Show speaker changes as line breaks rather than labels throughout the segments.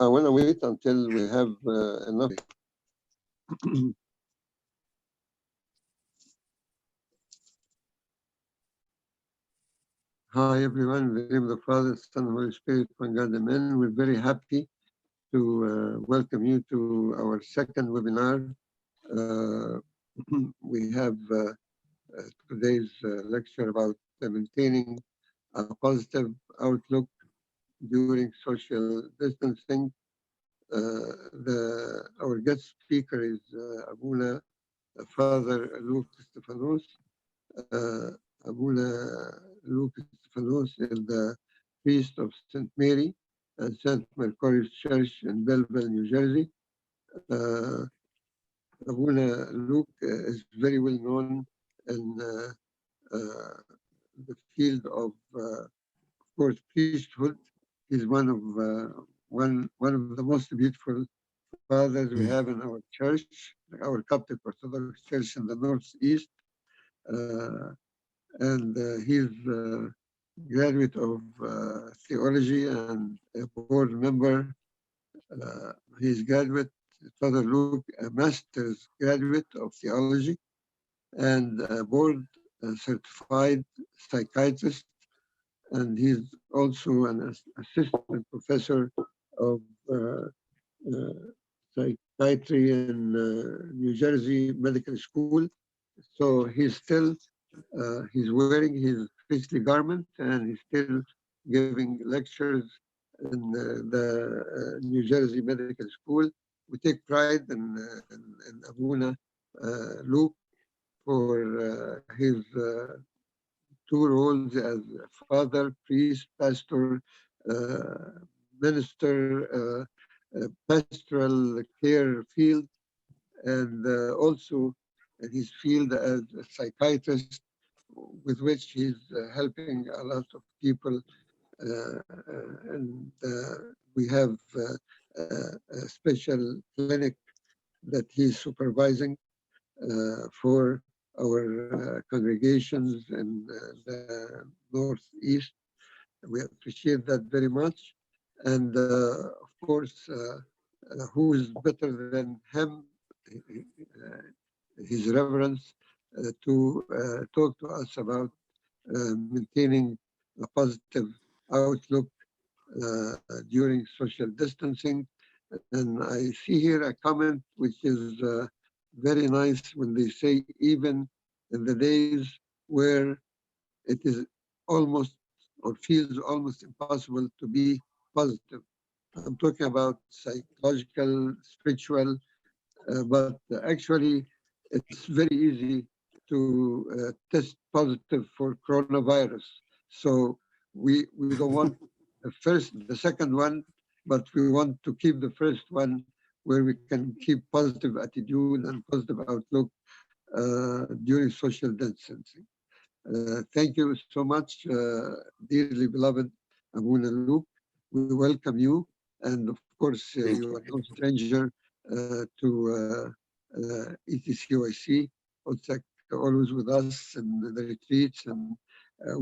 I want to wait until we have enough. Hi, everyone. In the name of the Father, Son, and Holy Spirit, one God, amen. We're very happy to welcome you to our second webinar. We have today's lecture about maintaining a positive outlook during social distancing. Our guest speaker is Abuna Father Luke Istafanous. Abuna Luke Istafanous is the priest of St. Mary and St. Mercury's Church in Belleville, New Jersey. Abuna Luke is very well known in the field of course, priesthood. He's one of the most beautiful fathers we have in our church, our Coptic Orthodox Church in the Northeast. And he's a graduate of theology and a board member. He's graduate, Father Luke, a master's graduate of theology and a board certified psychiatrist. And he's also an assistant professor of psychiatry in New Jersey Medical School. So he's still, he's wearing his priestly garment and he's still giving lectures in the New Jersey Medical School. We take pride in Abuna Luke for his two roles as father, priest, pastor, minister, pastoral care field, and also in his field as a psychiatrist, with which he's helping a lot of people. And we have a special clinic that he's supervising for our congregations in the Northeast. We appreciate that very much. And of course, who is better than him, His Reverence, to talk to us about maintaining a positive outlook during social distancing. And I see here a comment which is very nice when they say, even in the days where it is almost or feels almost impossible to be positive. I'm talking about psychological, spiritual, but actually it's very easy to test positive for coronavirus. So we don't want the second one, but we want to keep the first one where we can keep positive attitude and positive outlook during social distancing. Thank you so much, dearly beloved Abuna Luke. We welcome you. And of course, you are no stranger to ETCOIC, always with us in the retreats. And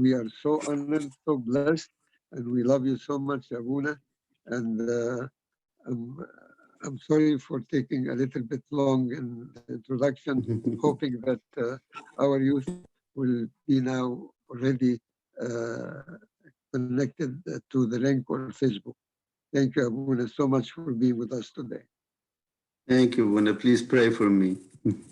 we are so honored, so blessed, and we love you so much, Abuna. And I'm sorry for taking a little bit long in the introduction, hoping that our youth will be now already connected to the link on Facebook. Thank you, Abuna, so much for being with us today.
Thank you, Abuna. Please pray for me. In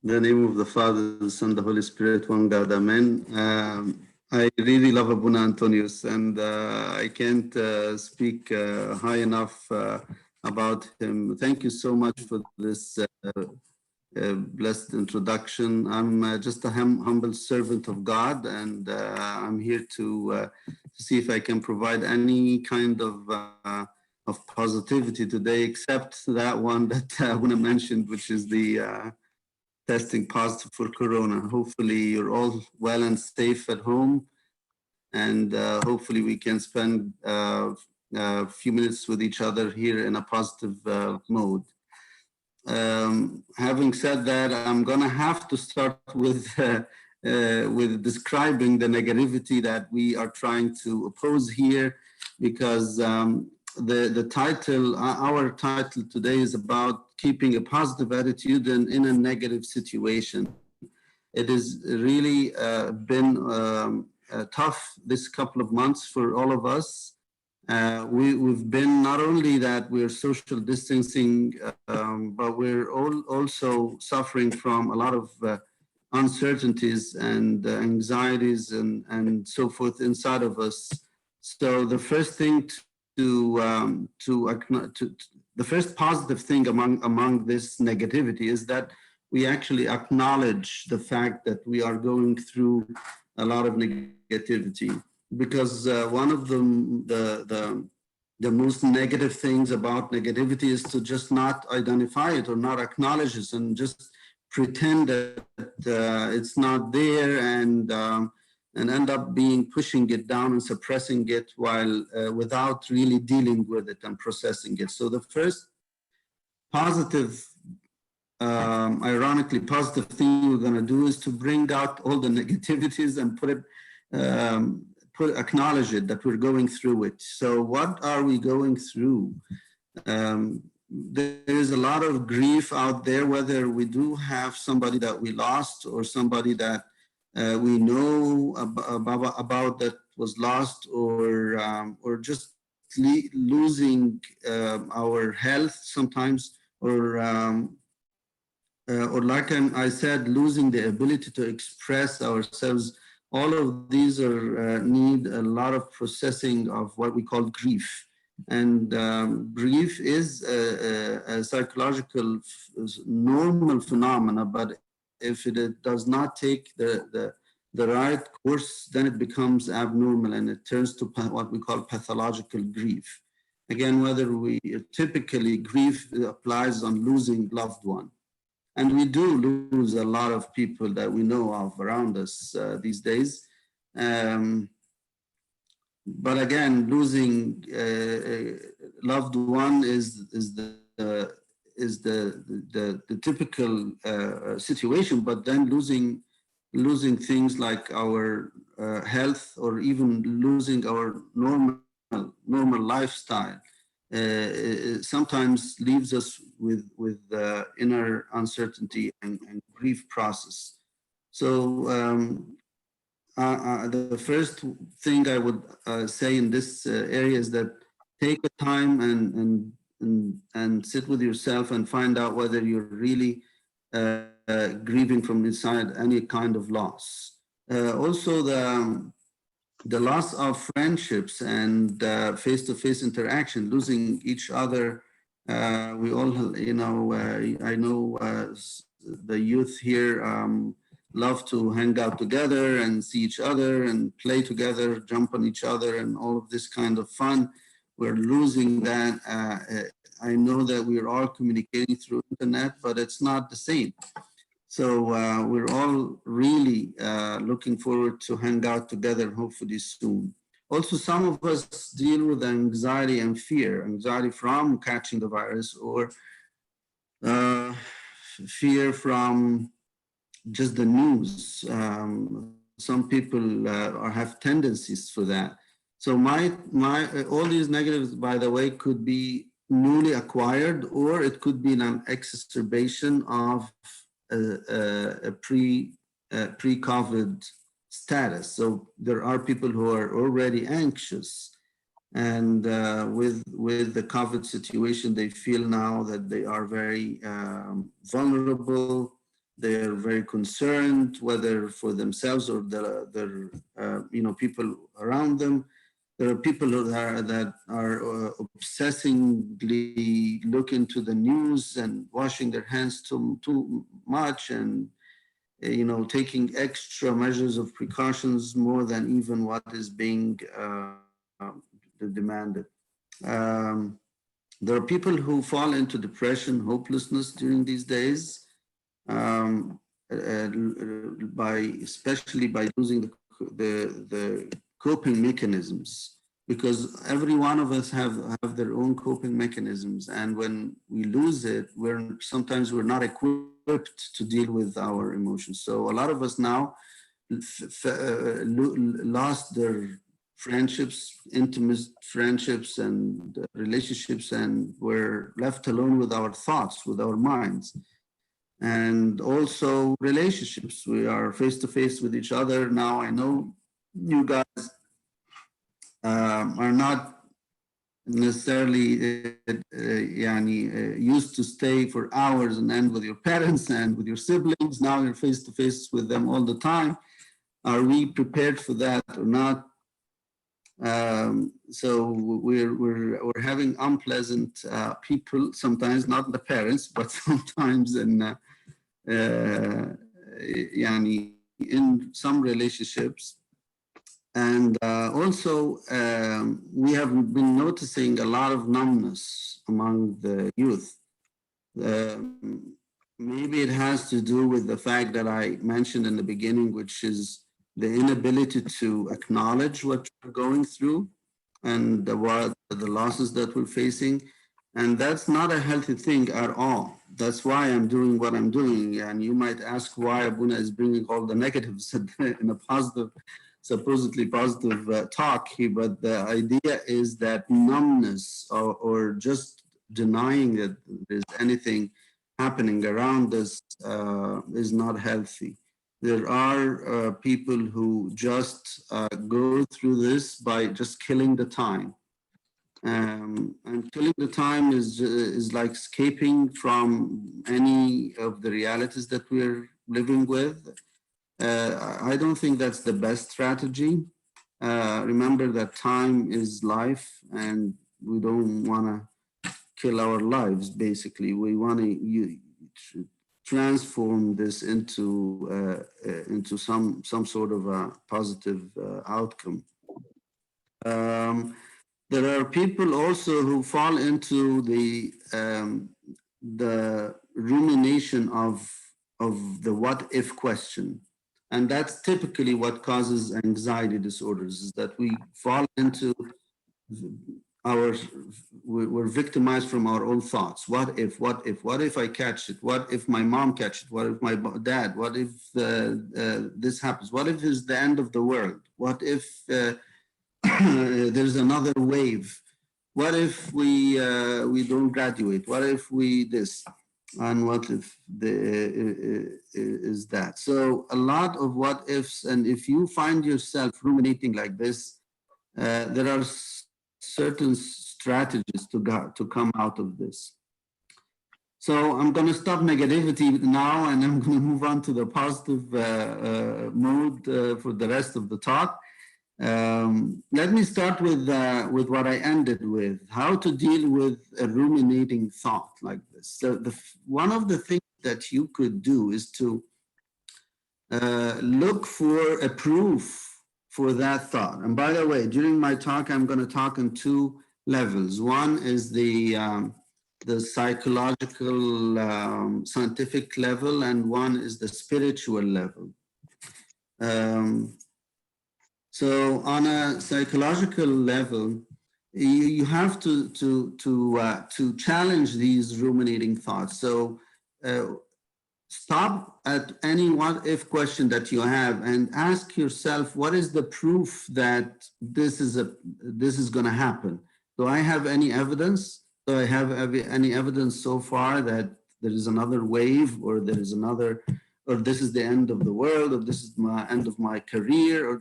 the name of the Father, the Son, the Holy Spirit, one God, amen. I really love Abuna Antonius, and I can't speak high enough about him. Thank you so much for this blessed introduction. I'm just a humble servant of God, and I'm here to see if I can provide any kind of positivity today, except that one that Abuna mentioned, which is the testing positive for corona. Hopefully you're all well and safe at home, and hopefully we can spend a few minutes with each other here in a positive mode. Having said that, I'm gonna have to start with describing the negativity that we are trying to oppose here, because the title, our title today is about keeping a positive attitude in a negative situation. It has really been tough this couple of months for all of us. We've been not only that we're social distancing, but we're also suffering from a lot of uncertainties and anxieties and so forth inside of us. So the first thing the first positive thing among this negativity is that we actually acknowledge the fact that we are going through a lot of negativity, because one of the most negative things about negativity is to just not identify it or not acknowledge it and just pretend that it's not there and end up pushing it down and suppressing it while without really dealing with it and processing it. So the first positive, ironically positive thing we're going to do is to bring out all the negativities and acknowledge it, that we're going through it. So what are we going through? There is a lot of grief out there, whether we do have somebody that we lost or somebody that we know about that was lost, or just losing our health sometimes, or like I said, losing the ability to express ourselves. All of these are need a lot of processing of what we call grief. And grief is a psychological normal phenomena, but if it does not take the right course, then it becomes abnormal and it turns to what we call pathological grief. Again, whether we typically grief applies on losing loved one. And we do lose a lot of people that we know of around us these days. But again, losing a loved one is the typical situation. But then losing things like our health, or even losing our normal lifestyle, sometimes leaves us with inner uncertainty and grief process. So the first thing I would say in this area is that take the time and sit with yourself and find out whether you're really grieving from inside any kind of loss. Also, the loss of friendships and face-to-face interaction, losing each other. We all, I know the youth here love to hang out together and see each other and play together, jump on each other, and all of this kind of fun. We're losing that. I know that we're all communicating through internet, but it's not the same. So we're all really looking forward to hang out together, hopefully soon. Also, some of us deal with anxiety and fear, anxiety from catching the virus, or fear from just the news. Some people have tendencies for that. So all these negatives, by the way, could be newly acquired, or it could be an exacerbation of a pre-COVID status. So there are people who are already anxious, and with the COVID situation, they feel now that they are very vulnerable. They are very concerned, whether for themselves or their people around them. There are people that are obsessively looking to the news and washing their hands too much, and taking extra measures of precautions more than even what is being demanded. There are people who fall into depression, hopelessness during these days, especially by losing the coping mechanisms, because every one of us have their own coping mechanisms, and when we lose it, sometimes we're not equipped to deal with our emotions. So a lot of us now lost their friendships, intimate friendships and relationships, and we're left alone with our thoughts, with our minds. And also relationships. We are face to face with each other. Now, I know you guys are not necessarily used to stay for hours and end with your parents and with your siblings. Now you're face to face with them all the time. Are we prepared for that or not? So we're having unpleasant people sometimes, not the parents, but sometimes in some relationships. And also, we have been noticing a lot of numbness among the youth. Maybe it has to do with the fact that I mentioned in the beginning, which is the inability to acknowledge what we're going through and the losses that we're facing. And that's not a healthy thing at all. That's why I'm doing what I'm doing. And you might ask why Abuna is bringing all the negatives in a positive, supposedly positive talk here. But the idea is that numbness or just denying that there's anything happening around us is not healthy. There are people who just go through this by just killing the time. And killing the time is like escaping from any of the realities that we're living with. I don't think that's the best strategy. Remember that time is life, and we don't want to kill our lives. Basically, we want to transform this into some sort of a positive outcome. There are people also who fall into the rumination of the what if question. And that's typically what causes anxiety disorders, is that we fall into we're victimized from our own thoughts. What if I catch it? What if my mom catch it? What if my dad? What if this happens? What if it's the end of the world? What if there's another wave? What if we don't graduate? What if we this? And what if is that? So a lot of what ifs, and if you find yourself ruminating like this, there are certain strategies to come out of this. So I'm going to stop negativity now, and I'm going to move on to the positive mode for the rest of the talk. Let me start with what I ended with: how to deal with a ruminating thought like this. So one of the things that you could do is to look for a proof for that thought. And by the way, during my talk, I'm going to talk on two levels. One is the psychological, scientific level, and one is the spiritual level. So on a psychological level, you have to challenge these ruminating thoughts. So stop at any what if question that you have and ask yourself, what is the proof that this is going to happen? Do I have any evidence? Do I have any evidence so far that there is another wave, or there is another, or this is the end of the world, or this is the end of my career, or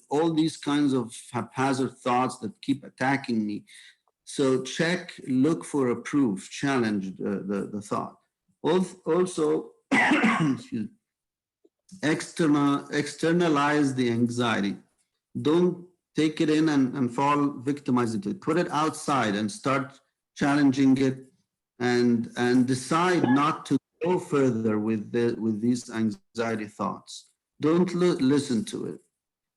all these kinds of haphazard thoughts that keep attacking me? So look for a proof, challenge the thought. Also, externalize the anxiety. Don't take it in and fall victimized into it. Put it outside and start challenging it, and decide not to go further with these anxiety thoughts. Don't listen to it.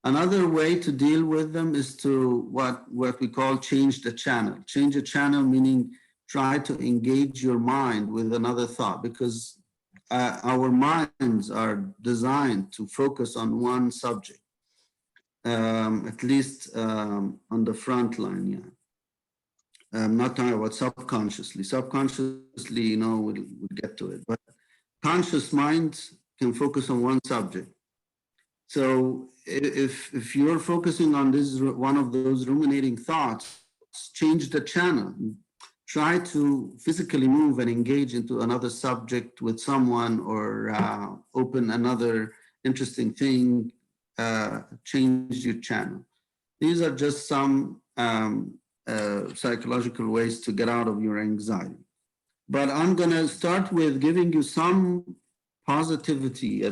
Another way to deal with them is to what we call change the channel. Change the channel meaning try to engage your mind with another thought, because our minds are designed to focus on one subject, at least on the front line, yeah. I'm not talking about subconsciously. Subconsciously, we'll get to it. But conscious mind can focus on one subject. So if you're focusing on this, one of those ruminating thoughts, change the channel. Try to physically move and engage into another subject with someone, or open another interesting thing, change your channel. These are just some psychological ways to get out of your anxiety. But I'm going to start with giving you some positivity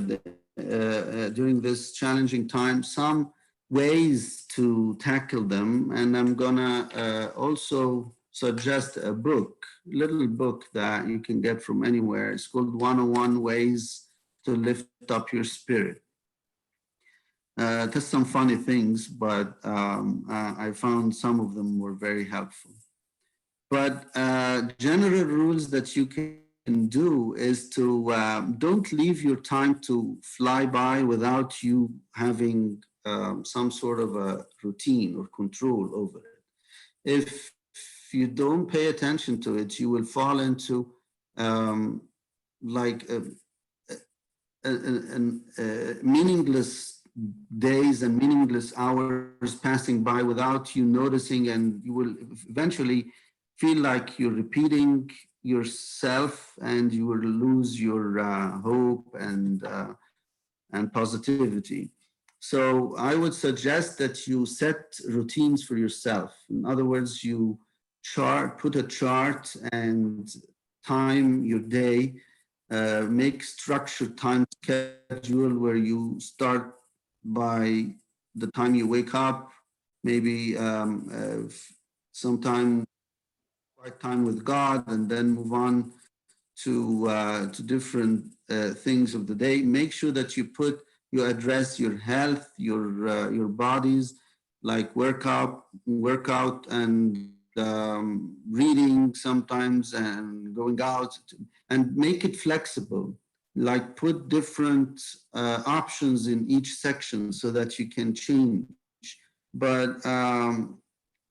during this challenging time, some ways to tackle them. And I'm going to also suggest a book, little book that you can get from anywhere. It's called 101 Ways to Lift Up Your Spirit. Just some funny things, but I found some of them were very helpful. But general rules that you can do is to don't leave your time to fly by without you having some sort of a routine or control over it. If you don't pay attention to it, you will fall into like meaningless days and meaningless hours passing by without you noticing, and you will eventually feel like you're repeating yourself, and you will lose your hope and positivity. So I would suggest that you set routines for yourself. In other words, you put a chart and time your day, make structured time schedule where you start by the time you wake up, maybe sometime quiet time with God, and then move on to different things of the day. Make sure that you address your health, your bodies, like workout, and reading sometimes, and going out, and make it flexible. Like put different options in each section so that you can change. But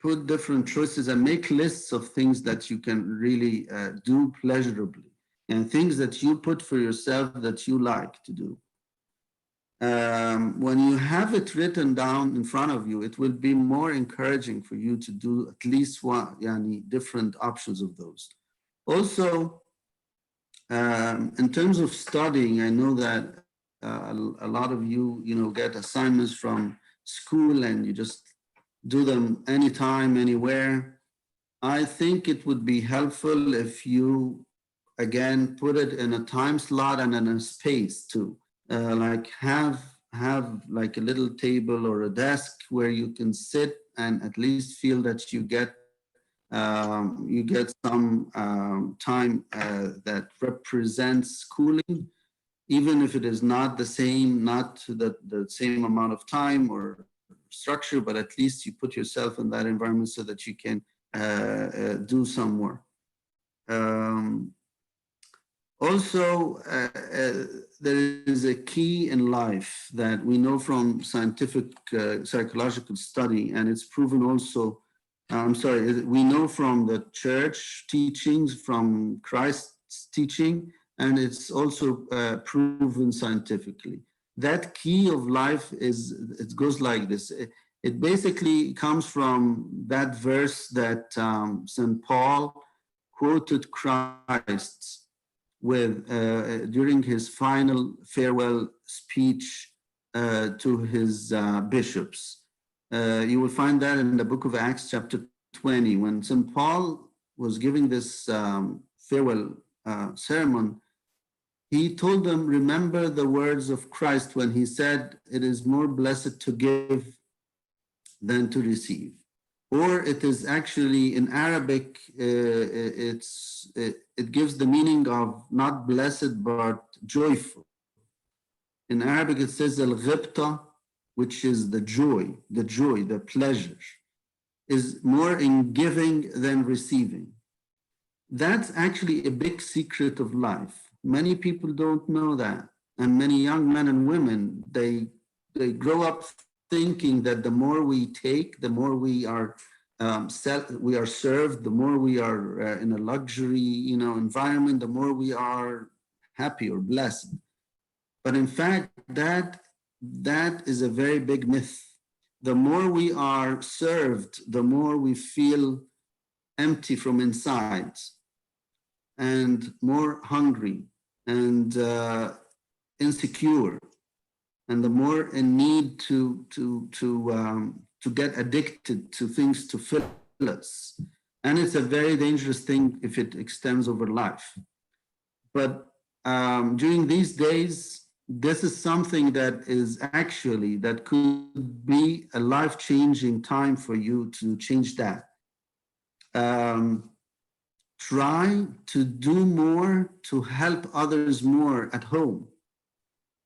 put different choices and make lists of things that you can really do pleasurably, and things that you put for yourself that you like to do. When you have it written down in front of you, it will be more encouraging for you to do at least one, different options of those. Also, in terms of studying, I know that a lot of you get assignments from school and you just do them anytime, anywhere. I think it would be helpful if you, again, put it in a time slot and in a space too. Like have like a little table or a desk where you can sit and at least feel that you get some time that represents schooling, even if it is not the same amount of time or structure, but at least you put yourself in that environment so that you can do some work. Also, there is a key in life that we know from scientific psychological study, and it's proven also, we know from the church teachings, from Christ's teaching, and it's also proven scientifically. That key of life it goes like this. It basically comes from that verse that St. Paul quoted Christ with during his final farewell speech to his bishops. You will find that in the book of Acts chapter 20. When St. Paul was giving this farewell sermon, he told them, remember the words of Christ when he said, it is more blessed to give than to receive. Or it is actually in Arabic, it gives the meaning of not blessed, but joyful. In Arabic, it says al-ghibta, which is the joy, the pleasure, is more in giving than receiving. That's actually a big secret of life. Many people don't know that. And many young men and women, they grow up thinking that the more we take, the more we are served, the more we are in a luxury, environment, the more we are happy or blessed. But in fact, that that is a very big myth. The more we are served, the more we feel empty from inside and more hungry and insecure, and the more in need to get addicted to things to fill us. And it's a very dangerous thing if it extends over life. But during these days, this is something that is actually, that could be a life-changing time for you to change that. Try to do more to help others more at home.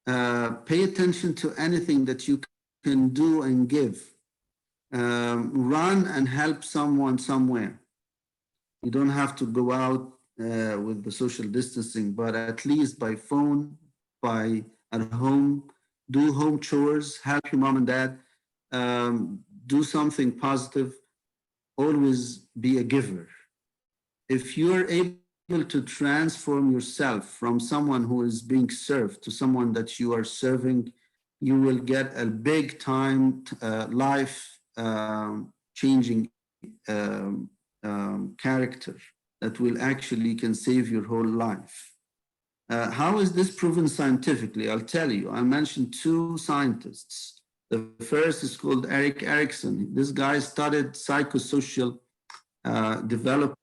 Pay attention to anything that you can do and give. Run and help someone somewhere. You don't have to go out with the social distancing, but at least by phone, by at home, do home chores, help your mom and dad, do something positive, always be a giver. If you're able to transform yourself from someone who is being served to someone that you are serving, you will get a big time life changing character that will actually can save your whole life. How is this proven scientifically? I'll tell you. I mentioned two scientists. The first is called Erik Erikson. This guy studied psychosocial development